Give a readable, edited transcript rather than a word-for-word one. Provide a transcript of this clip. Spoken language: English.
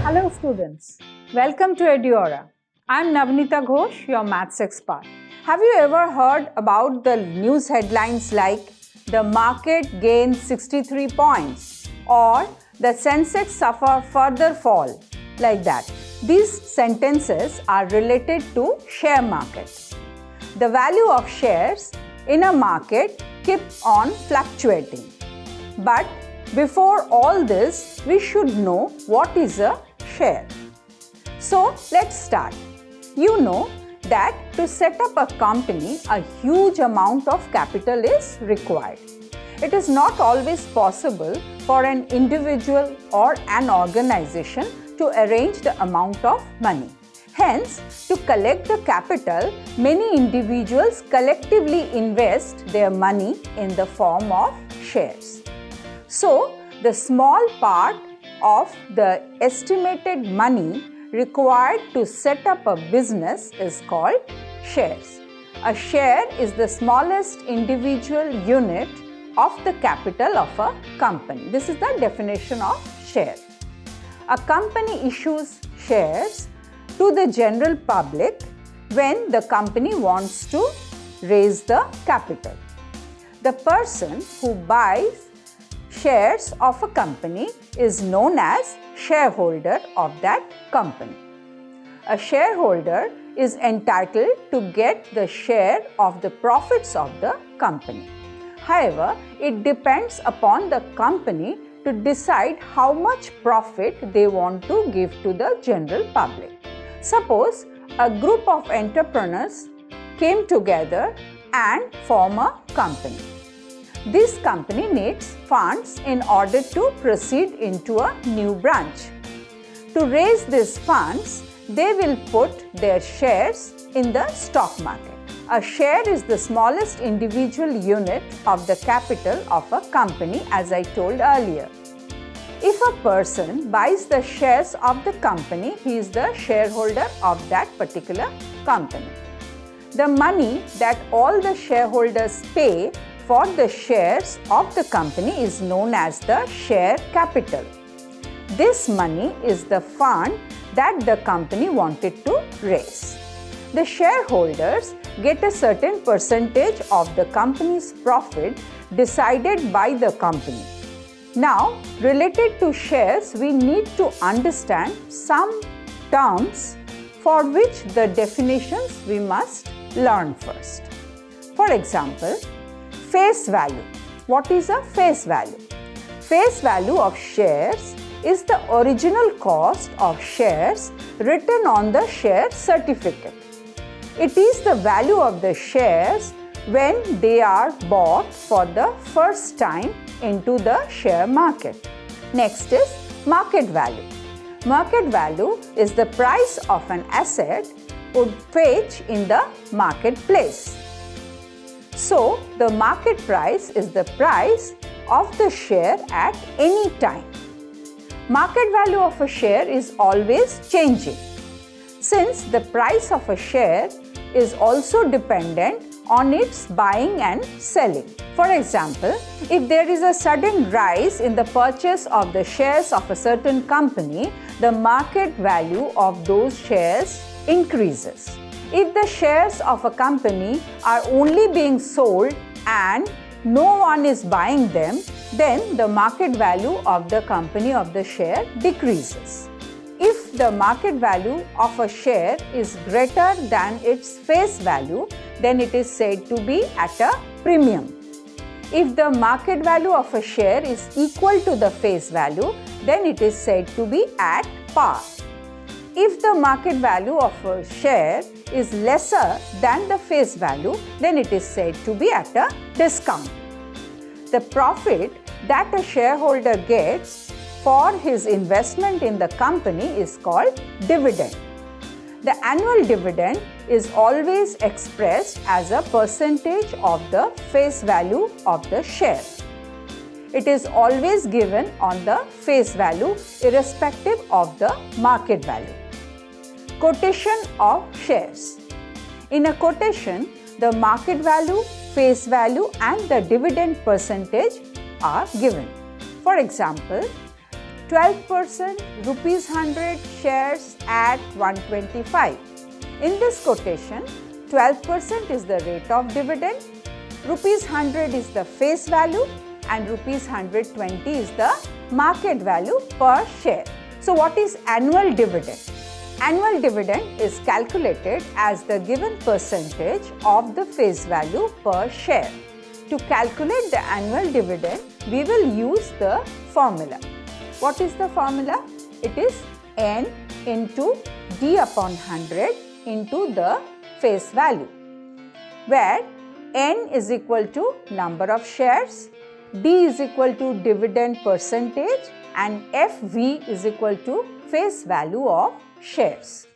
Hello students, welcome to Eduauraa. I am Nabanita Ghosh, your maths expert. Have you ever heard about the news headlines like the market gains 63 points or the Sensex suffer further fall, like that? These sentences are related to share market. The value of shares in a market keeps on fluctuating. But before all this, we should know what is a share. So let's start. You know that to set up a company, a huge amount of capital is required. It is not always possible for an individual or an organization to arrange the amount of money. Hence, to collect the capital, many individuals collectively invest their money in the form of shares. So, the small part of the estimated money required to set up a business is called shares. A share is the smallest individual unit of the capital of a company. This is the definition of share. A company issues shares to the general public when the company wants to raise the capital. The person who buys shares of a company is known as shareholder of that company. A shareholder is entitled to get the share of the profits of the company. However, it depends upon the company to decide how much profit they want to give to the general public. Suppose a group of entrepreneurs came together and form a company. This company needs funds in order to proceed into a new branch. To raise these funds, they will put their shares in the stock market. A share is the smallest individual unit of the capital of a company, as I told earlier. If a person buys the shares of the company, he is the shareholder of that particular company. The money that all the shareholders pay for the shares of the company is known as the share capital. This money is the fund that the company wanted to raise. The shareholders get a certain percentage of the company's profit decided by the company. Now, related to shares, we need to understand some terms for which the definitions we must learn first. For example, face value. What is a face value? Face value of shares is the original cost of shares written on the share certificate. It is the value of the shares when they are bought for the first time into the share market. Next is market value. Market value is the price of an asset would fetch in the marketplace. So, the market price is the price of the share at any time. Market value of a share is always changing, since the price of a share is also dependent on its buying and selling. For example, if there is a sudden rise in the purchase of the shares of a certain company, the market value of those shares increases. If the shares of a company are only being sold and no one is buying them, then the market value of the company of the share decreases. If the market value of a share is greater than its face value, then it is said to be at a premium. If the market value of a share is equal to the face value, then it is said to be at par. If the market value of a share is lesser than the face value, then it is said to be at a discount. The profit that a shareholder gets for his investment in the company is called dividend. The annual dividend is always expressed as a percentage of the face value of the share. It is always given on the face value irrespective of the market value. Quotation of shares. In a quotation, the market value, face value and the dividend percentage are given. For example, 12% rupees 100 shares at 125. In this quotation, 12% is the rate of dividend, rupees 100 is the face value and rupees 120 is the market value per share. So what is annual dividend? Annual dividend is calculated as the given percentage of the face value per share. To calculate the annual dividend, we will use the formula. What is the formula? It is N into D upon 100 into the face value, where N is equal to number of shares, D is equal to dividend percentage and FV is equal to face value of shares.